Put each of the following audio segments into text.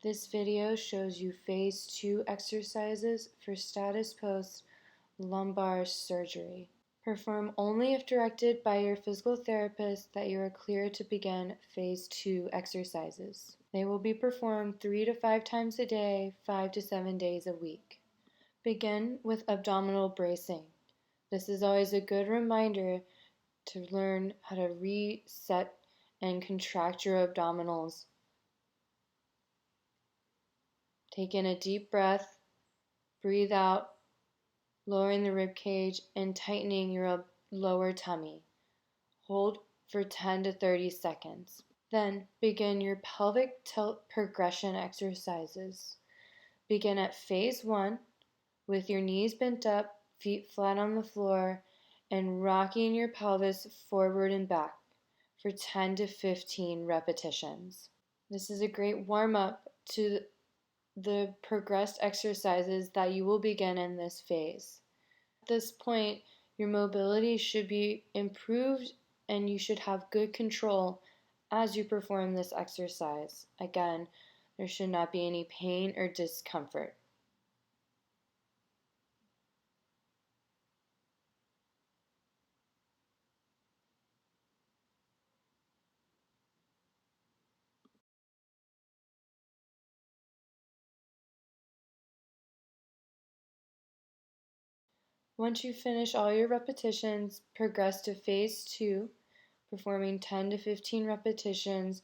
This video shows you phase 2 exercises for status post lumbar surgery. Perform only if directed by your physical therapist that you are clear to begin phase 2 exercises. They will be performed 3 to 5 times a day, 5 to 7 days a week. Begin with abdominal bracing. This is always a good reminder to learn how to reset and contract your abdominals. Take in a deep breath, breathe out, lowering the rib cage and tightening your lower tummy. Hold for 10 to 30 seconds. Then begin your pelvic tilt progression exercises. Begin at phase 1 with your knees bent up, feet flat on the floor, and rocking your pelvis forward and back for 10 to 15 repetitions. This is a great warm-up to the progressed exercises that you will begin in this phase. At this point, your mobility should be improved and you should have good control as you perform this exercise. Again, there should not be any pain or discomfort. Once you finish all your repetitions, progress to phase 2, performing 10 to 15 repetitions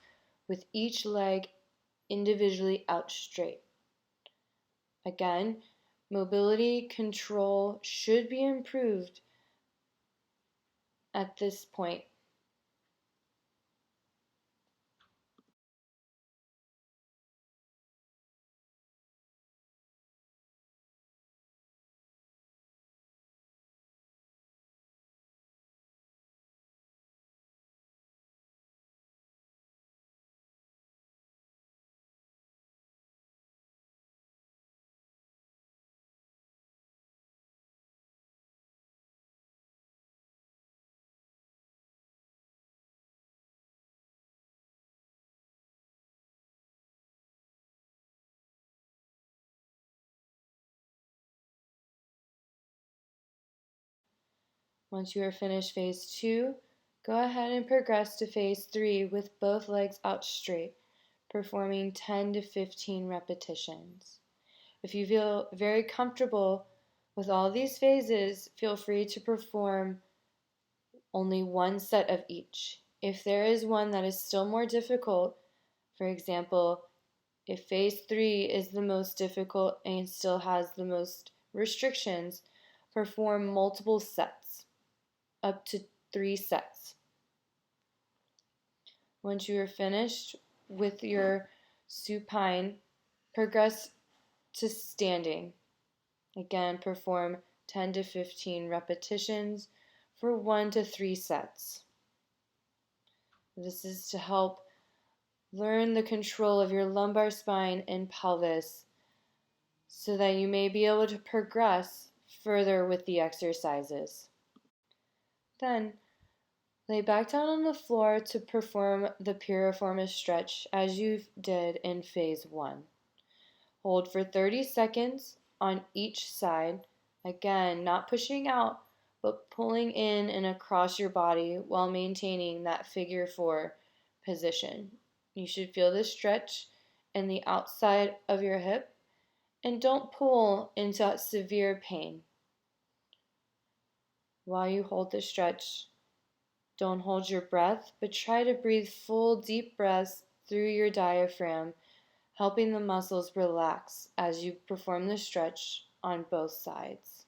with each leg individually out straight. Again, mobility control should be improved at this point. Once you are finished phase 2, go ahead and progress to phase 3 with both legs out straight, performing 10 to 15 repetitions. If you feel very comfortable with all these phases, feel free to perform only one set of each. If there is one that is still more difficult, for example, if phase 3 is the most difficult and still has the most restrictions, perform multiple sets, up to 3 sets. Once you are finished with your supine, progress to standing. Again, perform 10 to 15 repetitions for 1 to 3 sets. This is to help learn the control of your lumbar spine and pelvis so that you may be able to progress further with the exercises. Then, lay back down on the floor to perform the Piriformis Stretch as you did in phase 1. Hold for 30 seconds on each side, again, not pushing out, but pulling in and across your body while maintaining that figure 4 position. You should feel the stretch in the outside of your hip and don't pull into severe pain. While you hold the stretch, don't hold your breath, but try to breathe full, deep breaths through your diaphragm, helping the muscles relax as you perform the stretch on both sides.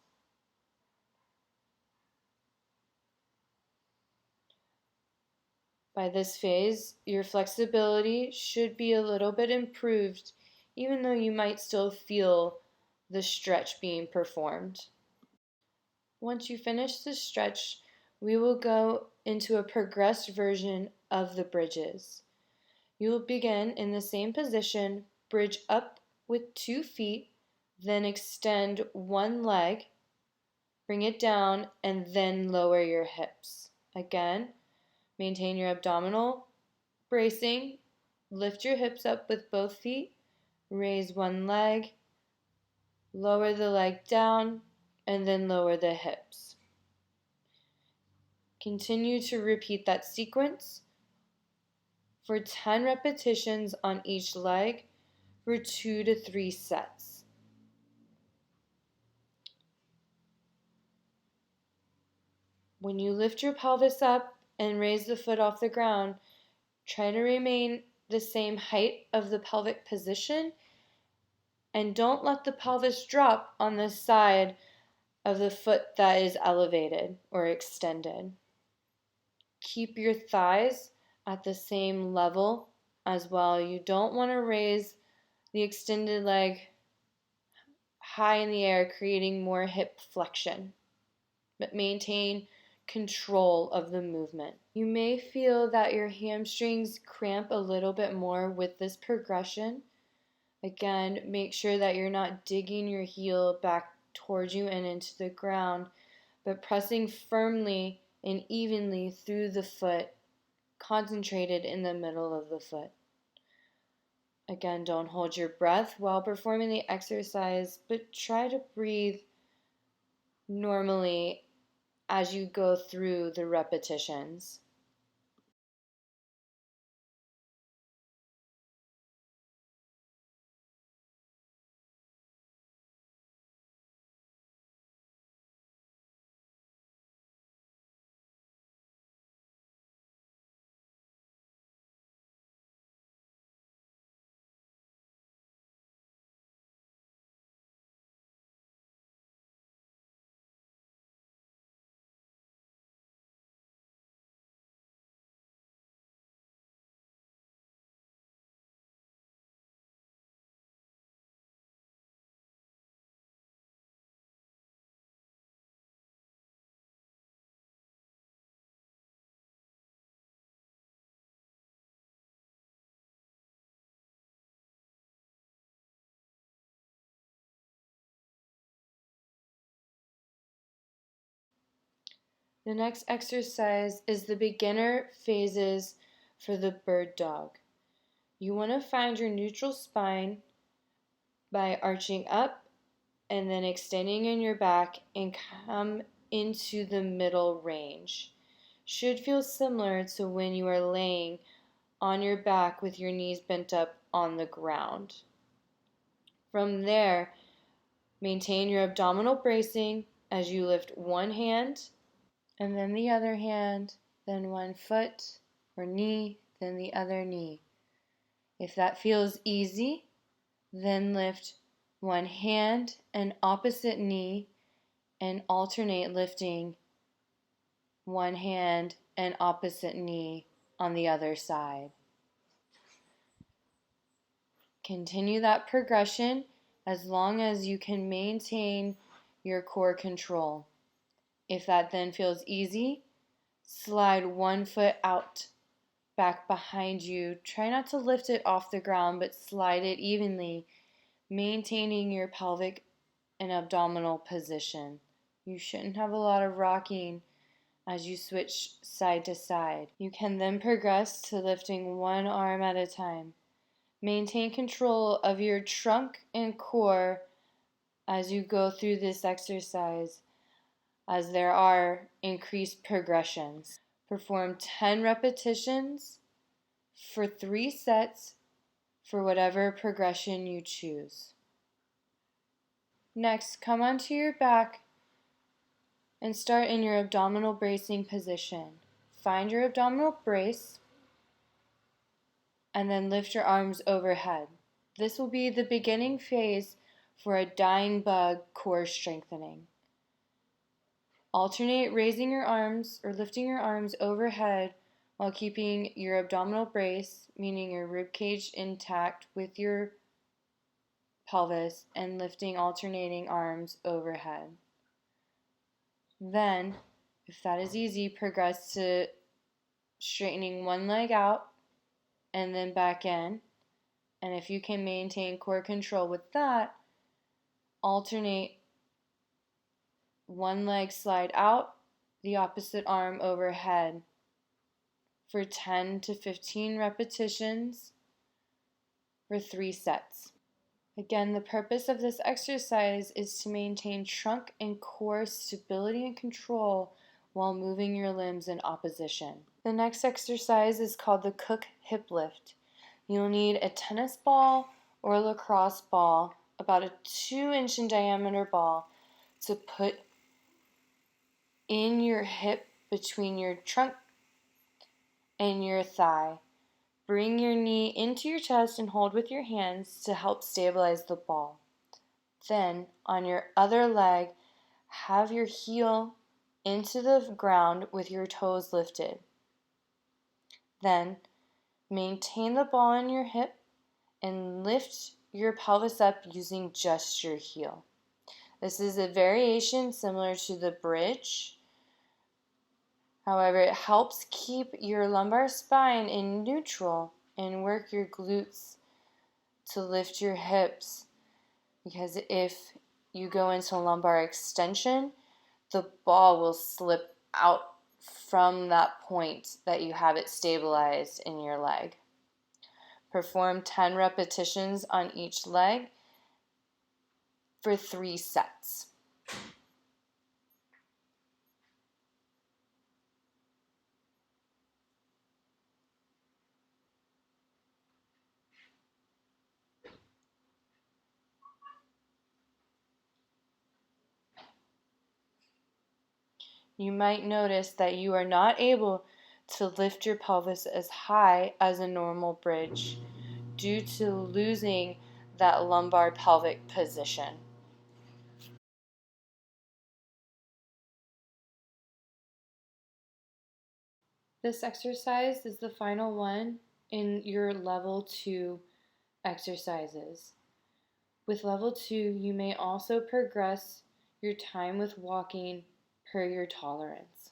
By this phase, your flexibility should be a little bit improved, even though you might still feel the stretch being performed. Once you finish the stretch, we will go into a progressed version of the bridges. You will begin in the same position, bridge up with 2 feet, then extend one leg, bring it down, and then lower your hips. Again, maintain your abdominal bracing, lift your hips up with both feet, Raise one leg, lower the leg down, and then lower the hips. Continue to repeat that sequence for 10 repetitions on each leg for 2 to 3 sets. When you lift your pelvis up and raise the foot off the ground, try to remain the same height of the pelvic position and don't let the pelvis drop on the side of the foot that is elevated or extended. Keep your thighs at the same level as well. You don't want to raise the extended leg high in the air, creating more hip flexion, but maintain control of the movement. You may feel that your hamstrings cramp a little bit more with this progression. Again, make sure that you're not digging your heel back towards you and into the ground, but pressing firmly and evenly through the foot, concentrated in the middle of the foot. Again, don't hold your breath while performing the exercise, but try to breathe normally as you go through the repetitions. The next exercise is the beginner phases for the bird dog. You want to find your neutral spine by arching up and then extending in your back and come into the middle range. Should feel similar to when you are laying on your back with your knees bent up on the ground. From there, maintain your abdominal bracing as you lift one hand and then the other hand, then one foot or knee, then the other knee. If that feels easy, then lift one hand and opposite knee and alternate lifting one hand and opposite knee on the other side. Continue that progression as long as you can maintain your core control. If that then feels easy, slide one foot out, back behind you. Try not to lift it off the ground, but slide it evenly, maintaining your pelvic and abdominal position. You shouldn't have a lot of rocking as you switch side to side. You can then progress to lifting one arm at a time. Maintain control of your trunk and core as you go through this exercise, as there are increased progressions. Perform 10 repetitions for 3 sets for whatever progression you choose. Next, come onto your back and start in your abdominal bracing position. Find your abdominal brace and then lift your arms overhead. This will be the beginning phase for a dying bug core strengthening. Alternate raising your arms or lifting your arms overhead while keeping your abdominal brace, meaning your rib cage intact with your pelvis, and lifting alternating arms overhead. Then, if that is easy, progress to straightening one leg out and then back in. And if you can maintain core control with that, alternate one leg slide out, the opposite arm overhead for 10 to 15 repetitions for 3 sets. Again, the purpose of this exercise is to maintain trunk and core stability and control while moving your limbs in opposition. The next exercise is called the Cook hip lift. You'll need a tennis ball or a lacrosse ball, about a 2-inch in diameter ball, to put in your hip between your trunk and your thigh. Bring your knee into your chest and hold with your hands to help stabilize the ball. Then, on your other leg, have your heel into the ground with your toes lifted. Then, maintain the ball in your hip and lift your pelvis up using just your heel. This is a variation similar to the bridge. However, it helps keep your lumbar spine in neutral and work your glutes to lift your hips, because if you go into lumbar extension, the ball will slip out from that point that you have it stabilized in your leg. Perform 10 repetitions on each leg for 3 sets. You might notice that you are not able to lift your pelvis as high as a normal bridge due to losing that lumbar pelvic position. This exercise is the final one in your level 2 exercises. With level 2, you may also progress your time with walking per your tolerance.